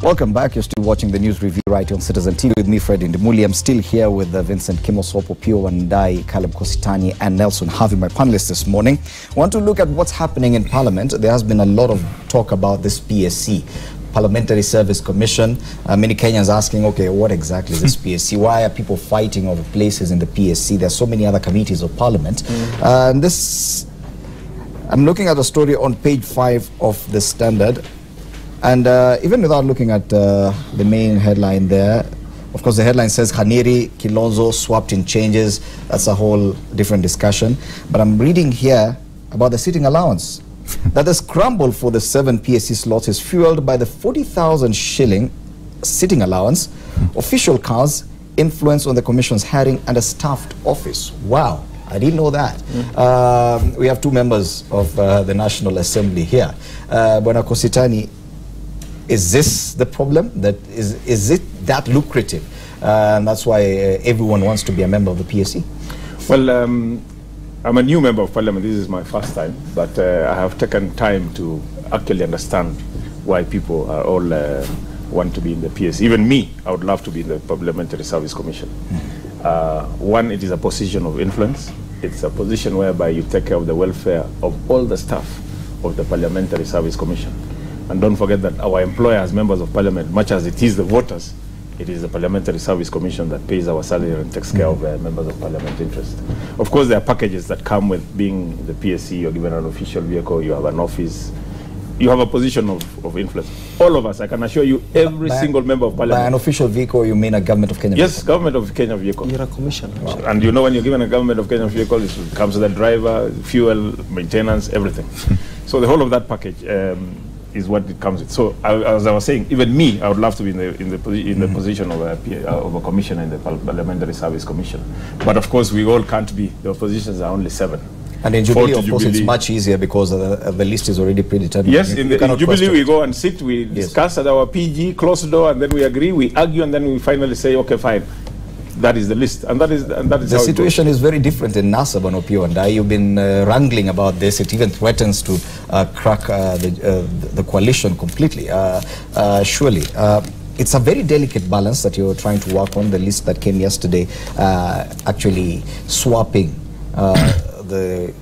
Welcome back. You're still watching the news review right on Citizen TV with me, Fred Indimuli. I'm still here with Vincent Kimosopo, Pio Wandai, Caleb Kositani, and Nelson Harvey, my panelists this morning. I want to look at what's happening in Parliament. There has been a lot of talk about this PSC, Parliamentary Service Commission. Many Kenyans asking, okay, what exactly is this PSC? Why are people fighting over places in the PSC? There's so many other committees of Parliament. And this, I'm looking at a story on page 5 of the Standard. And even without looking at the main headline there, of course the headline says Khaniri, Kilonzo swapped in changes. That's a whole different discussion. But I'm reading here about the sitting allowance. That the scramble for the 7 PSC slots is fueled by the 40,000 shilling sitting allowance, official cars, influence on the Commission's hiring, and a staffed office. Wow, I didn't know that. We have 2 members of the National Assembly here. Bwana Kositani, is this the problem? That is it that lucrative? And that's why everyone wants to be a member of the PSC? Well, I'm a new member of Parliament. This is my first time, but I have taken time to actually understand why people are all want to be in the PSC. Even me, I would love to be in the Parliamentary Service Commission. One, it is a position of influence. It's a position whereby you take care of the welfare of all the staff of the Parliamentary Service Commission. And don't forget that our employer as members of Parliament, much as it is the voters, it is the Parliamentary Service Commission that pays our salary and takes care of members of Parliament interest. Of course, there are packages that come with being the PSC. You're given an official vehicle, you have an office, you have a position of influence. All of us, I can assure you, every single member of Parliament. By an official vehicle, you mean a Government of Kenya vehicle? Yes, vehicle? Government of Kenya vehicle. You're a commissioner. Wow. And you know, when you're given a Government of Kenya vehicle, it comes with a driver, fuel, maintenance, everything. So the whole of that package is what it comes with. So as I was saying, even me, I would love to be in the position of a commissioner in the Parliamentary Service Commission. But of course, we all can't be. The positions are only 7. And in Jubilee, of course, it's much easier because the list is already predetermined. Yes, in Jubilee, we go and sit, we discuss at our PG, closed door, and then we agree, we argue, and then we finally say, okay, fine. That is the list, and that is the situation is very different in NASA, Banopio, and you've been wrangling about this. It even threatens to crack the coalition completely. Surely, it's a very delicate balance that you're trying to work on. The list that came yesterday, actually swapping the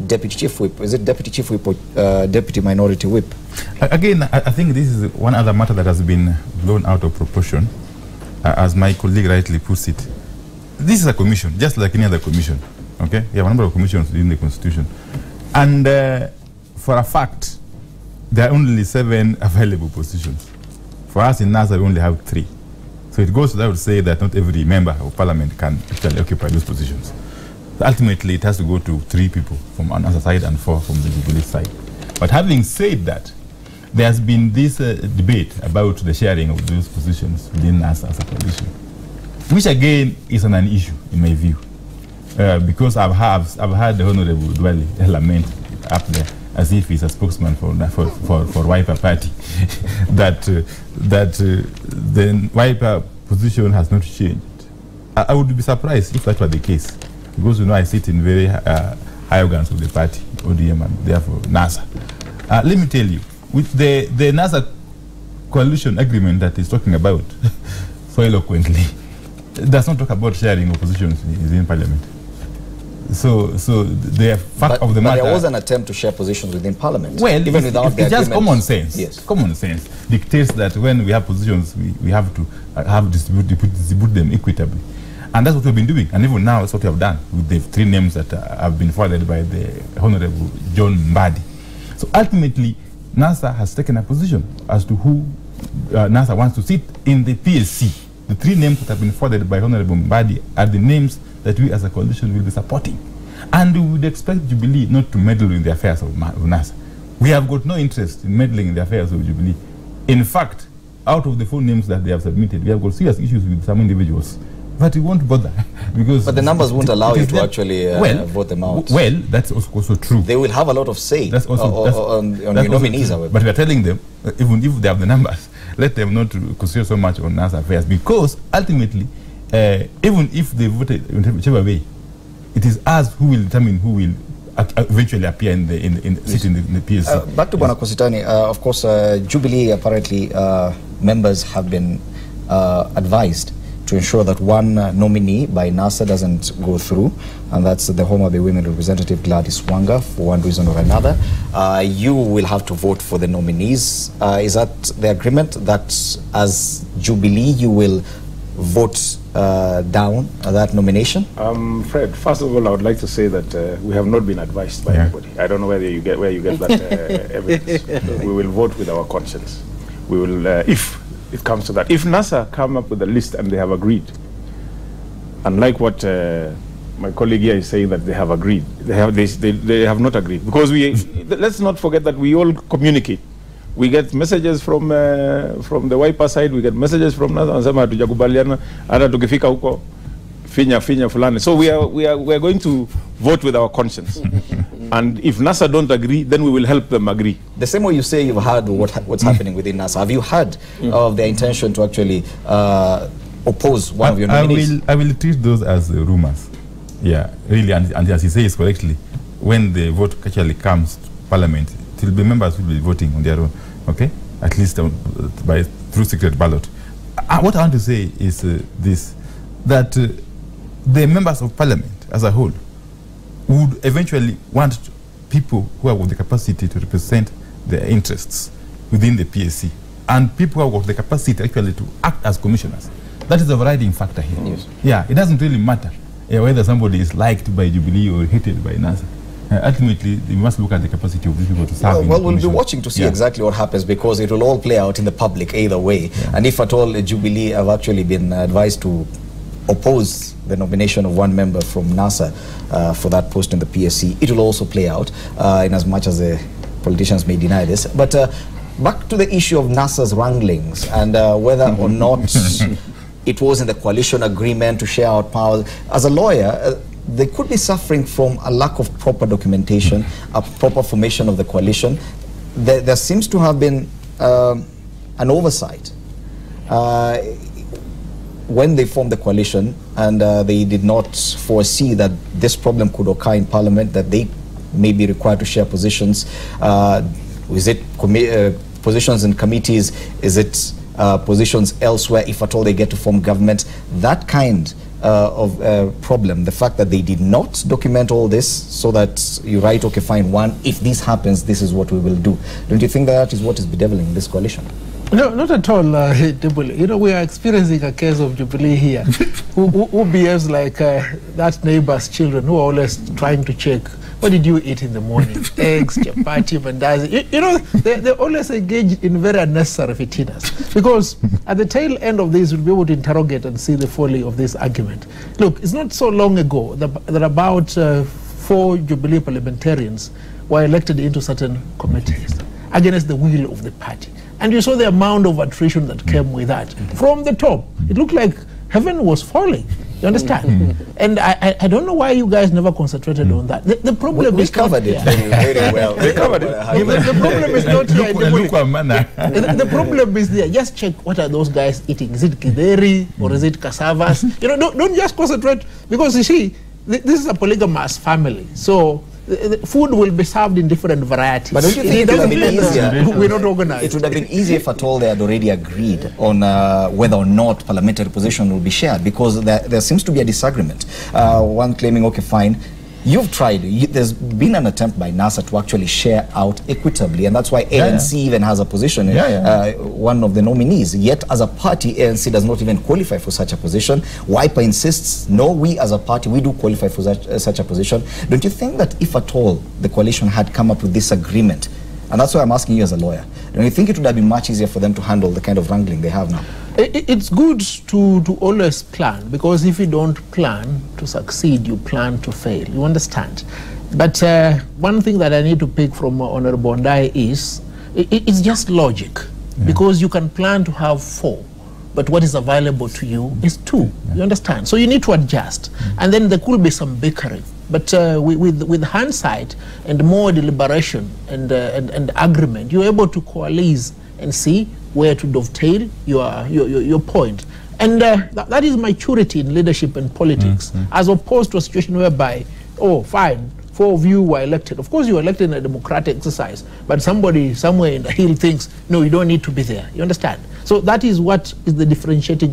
deputy chief whip. Is it deputy chief whip or deputy minority whip? Again, I think this is one other matter that has been blown out of proportion. As my colleague rightly puts it, this is a commission, just like any other commission. Okay, you have a number of commissions in the Constitution, and for a fact, there are only 7 available positions. For us in NASA, we only have 3. So it goes without say that not every member of Parliament can actually occupy those positions. So ultimately, it has to go to 3 people from another side and 4 from the Jubilee side. But having said that, there has been this debate about the sharing of those positions within us as a coalition, which again is an issue in my view, because I've heard the Honorable Dwali lament up there as if he's a spokesman for Wiper Party that the Wiper position has not changed. I would be surprised if that were the case, because you know I sit in very high organs of the party, ODM, and therefore NASA. Let me tell you, with the NASA coalition agreement that is talking about so eloquently, does not talk about sharing of positions within Parliament. So the fact of the matter... But there was an attempt to share positions within Parliament. Well, even without the just agreement. Common sense. Yes. Common sense dictates that when we have positions, we have to distribute them equitably. And that's what we've been doing. And even now, that's what we have done with the 3 names that have been forwarded by the Honorable John Mbadi. So ultimately, NASA has taken a position as to who NASA wants to sit in the PSC. The 3 names that have been forwarded by Honorable Mbadi are the names that we as a coalition will be supporting. And we would expect Jubilee not to meddle in the affairs of NASA. We have got no interest in meddling in the affairs of Jubilee. In fact, out of the 4 names that they have submitted, we have got serious issues with some individuals. But we won't bother because... But the numbers won't allow you to actually vote them out. Well, that's also true. They will have a lot of say that's also, on your nominees. But we are telling them, even if they have the numbers, let them not concentrate so much on NASA affairs, because ultimately, even if they voted in whichever way, it is us who will determine who will eventually appear in the PSC. Back to Bwana Kositani, of course, Jubilee apparently members have been advised to ensure that one nominee by NASA doesn't go through, and that's the Homa Bay Women Representative Gladys Wanga, for one reason or another. You will have to vote for the nominees. Is that the agreement, that as Jubilee you will vote down that nomination? Fred, first of all, I would like to say that we have not been advised by anybody. I don't know where you get that evidence. We will vote with our conscience. We will, if it comes to that. If NASA come up with a list and they have agreed, unlike what my colleague here is saying that they have agreed, they have not agreed, because let's not forget that we all communicate. We get messages from the Wiper side, we get messages from NASA, anasema hatujakubaliana hata tukifika huko finya fulani. So we are going to vote with our conscience. And if NASA don't agree, then we will help them agree. The same way you say you've heard what's happening within NASA, have you heard of their intention to actually oppose one of your nominees? I will treat those as rumors. Yeah, really, and as he says correctly, when the vote actually comes to Parliament, it will be members who will be voting on their own, okay? At least through secret ballot. What I want to say is this, that the members of Parliament as a whole would eventually want people who have the capacity to represent their interests within the PSC, and people who have the capacity actually to act as commissioners. That is the overriding factor here. Yes. Yeah, it doesn't really matter whether somebody is liked by Jubilee or hated by NASA. Ultimately, we must look at the capacity of these people to serve. Well, we'll be watching to see exactly what happens, because it will all play out in the public either way. Yeah. And if at all Jubilee have actually been advised to oppose the nomination of one member from NASA for that post in the PSC, it will also play out in as much as the politicians may deny this. But back to the issue of NASA's wranglings and whether or not it was in the coalition agreement to share out powers. As a lawyer, they could be suffering from a lack of proper documentation, a proper formation of the coalition. There seems to have been an oversight when they formed the coalition, and they did not foresee that this problem could occur in Parliament, that they may be required to share positions. Is it positions in committees? Is it positions elsewhere, if at all they get to form government? That kind of problem, the fact that they did not document all this so that you write, okay, fine, one, if this happens, this is what we will do. Don't you think that is what is bedeviling this coalition? No, not at all, Jubilee. You know, we are experiencing a case of Jubilee here who behaves like that neighbor's children who are always trying to check, what did you eat in the morning? Eggs, chapati, mandazi. You know, they always engage in very unnecessary fitinas. Because at the tail end of this, we'll be able to interrogate and see the folly of this argument. Look, it's not so long ago that about 4 Jubilee parliamentarians were elected into certain committees against the will of the party. And you saw the amount of attrition that came with that. From the top, it looked like heaven was falling. You understand? And I don't know why you guys never concentrated on that. The problem is covered it very well. They covered it. The problem is not here. The problem is there. Just check, what are those guys eating? Is it githeri or is it cassavas? You know, don't just concentrate, because you see, this is a polygamous family. So the food will be served in different varieties. But don't you think it would have been easier? We're not organized. It would have been easier if at all they had already agreed on whether or not parliamentary position will be shared, because there seems to be a disagreement. One claiming, okay, fine, you've tried. There's been an attempt by NASA to actually share out equitably, and that's why ANC even has a position, one of the nominees. Yet, as a party, ANC does not even qualify for such a position. Wiper insists, no, we as a party, we do qualify for such a position. Don't you think that if at all the coalition had come up with this agreement, and that's why I'm asking you as a lawyer, don't you think it would have been much easier for them to handle the kind of wrangling they have now? It's good to always plan, because if you don't plan to succeed, you plan to fail. You understand? But one thing that I need to pick from Honorable Ndai is, it's just logic. Because you can plan to have 4, but what is available to you is 2. You understand? So you need to adjust. And then there could be some bickering. But with hindsight and more deliberation and agreement, you're able to coalesce and see where to dovetail your point. And that is maturity in leadership and politics, as opposed to a situation whereby, oh, fine, 4 of you were elected. Of course, you were elected in a democratic exercise, but somebody somewhere in the hill thinks, no, you don't need to be there. You understand? So that is what is the differentiating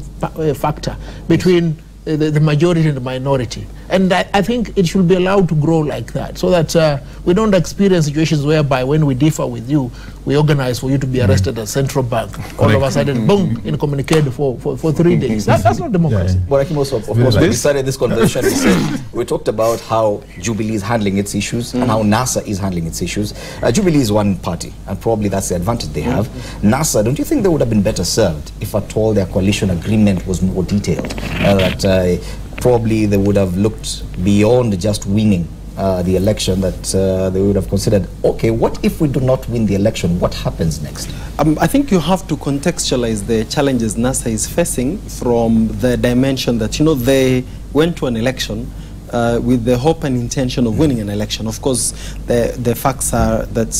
factor between the majority and the minority. And I think it should be allowed to grow like that, so that we don't experience situations whereby when we differ with you, we organize for you to be arrested at Central Bank. All of a sudden, boom, incommunicado for 3 days. That's not democracy. But also, of course, when we started this conversation, we talked about how Jubilee is handling its issues and how NASA is handling its issues. Jubilee is one party, and probably that's the advantage they have. NASA, don't you think they would have been better served if at all their coalition agreement was more detailed? That probably they would have looked beyond just winning the election, that they would have considered, okay, what if we do not win the election? What happens next? I think you have to contextualize the challenges NASA is facing from the dimension that, you know, they went to an election with the hope and intention of winning an election. Of course, the facts are that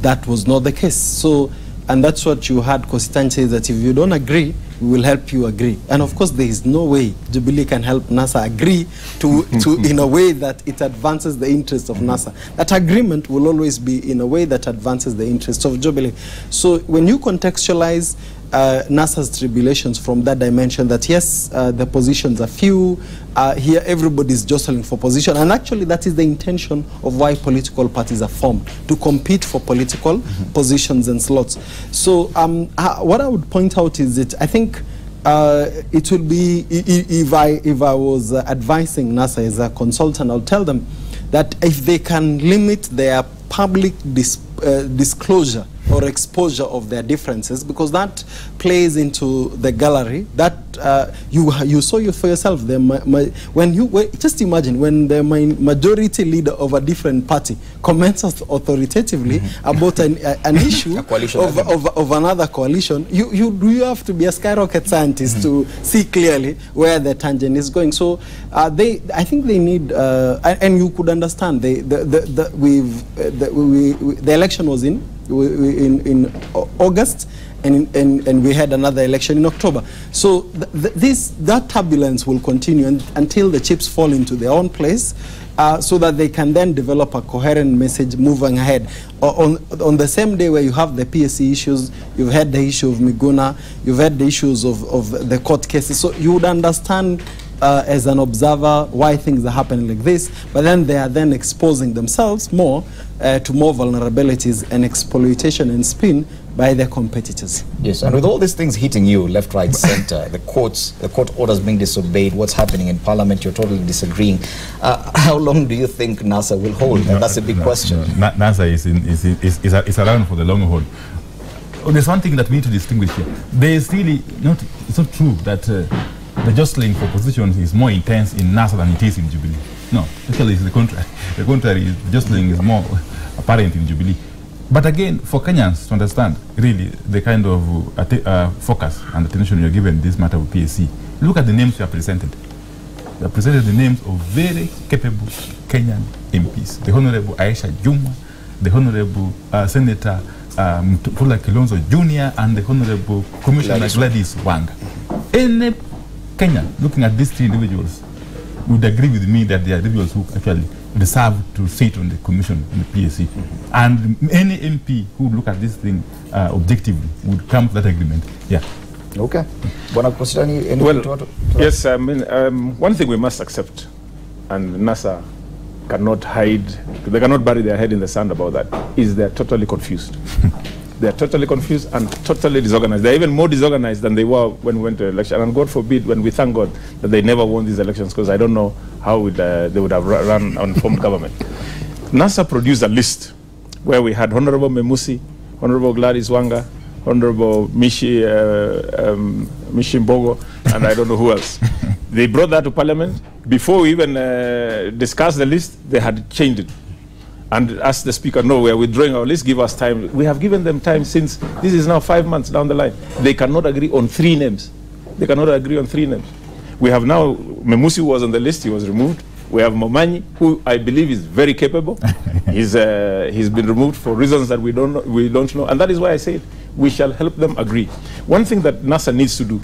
that was not the case. So, and that's what you had Kositany say, that if you don't agree, we will help you agree. And of course, there is no way Jubilee can help NASA agree to in a way that it advances the interests of NASA. That agreement will always be in a way that advances the interests of Jubilee. So when you contextualize NASA's tribulations from that dimension, that yes, the positions are few, here everybody's jostling for position, and actually that is the intention of why political parties are formed, to compete for political positions and slots. So what I would point out is that I think it will be, if I was advising NASA as a consultant, I'll tell them that if they can limit their public disclosure or exposure of their differences, because that plays into the gallery, that you saw for yourself. Just imagine when the majority leader of a different party comments authoritatively about an issue of another coalition, you have to be a skyrocket scientist to see clearly where the tangent is going. So I think they need, and you could understand, the election was in August, and we had another election in October. So that turbulence will continue until the chips fall into their own place, so that they can then develop a coherent message moving ahead. On the same day where you have the PSC issues, you've had the issue of Miguna, you've had the issues of the court cases, so you would understand as an observer why things are happening like this, but then they are then exposing themselves more to more vulnerabilities and exploitation and spin by their competitors. Yes, and with all these things hitting you left, right, center, the court orders being disobeyed, what's happening in Parliament, you're totally disagreeing. How long do you think NASA will hold? And that's a big question. NASA is around for the long haul. There's one thing that we need to distinguish here. It's not true that the jostling for positions is more intense in NASA than it is in Jubilee. No, actually it's the contrary. The contrary, the jostling is more apparent in Jubilee. But again, for Kenyans to understand really the kind of focus and attention you're given this matter of PSC, look at the names you have presented. You have presented the names of very capable Kenyan MPs. The Honorable Aisha Juma, the Honorable Senator Mutula Kilonzo Jr., and the Honorable Commissioner Gladys Wanga. Any Kenyan looking at these three individuals would agree with me that they are individuals who actually deserve to sit on the commission in the PSC. And any MP who would look at this thing objectively would come to that agreement. Yeah. Okay. Yes, I mean, one thing we must accept, and NASA cannot hide, they cannot bury their head in the sand about that, is they're totally confused. They're totally confused and totally disorganized. They're even more disorganized than they were when we went to election. And God forbid, when we thank God that they never won these elections, because I don't know how they would have run unformed government. NASA produced a list where we had Honorable Memusi, Honorable Gladys Wanga, Honorable Mishi Mbogo, and I don't know who else. They brought that to Parliament. Before we even discussed the list, they had changed it. And asked the Speaker, no, we are withdrawing our list, give us time. We have given them time since, this is now 5 months down the line. They cannot agree on 3 names. They cannot agree on 3 names. We have now, Memusi was on the list, he was removed. We have Momanyi, who I believe is very capable. He's been removed for reasons that we don't know. And that is why I said we shall help them agree. One thing that NASA needs to do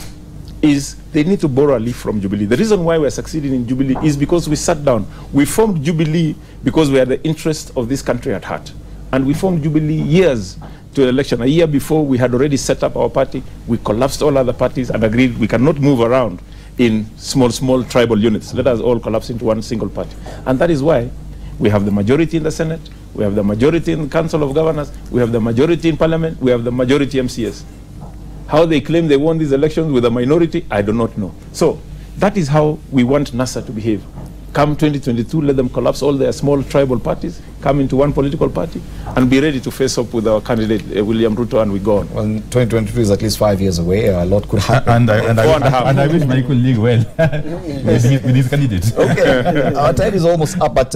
is they need to borrow a leaf from Jubilee. The reason why we're succeeding in Jubilee is because we sat down. We formed Jubilee because we had the interest of this country at heart. And we formed Jubilee years to the election. A year before, we had already set up our party. We collapsed all other parties and agreed we cannot move around in small tribal units. Let us all collapse into one single party. And that is why we have the majority in the Senate, we have the majority in the Council of Governors, we have the majority in Parliament, we have the majority MCS. How they claim they won these elections with a minority, I do not know. So that is how we want NASA to behave. Come 2022, let them collapse all their small tribal parties, come into one political party, and be ready to face up with our candidate, William Ruto, and we go on. Well, 2022 is at least 5 years away. A lot could happen. And I wish my colleague well with his candidate. Okay, our time is almost up, but...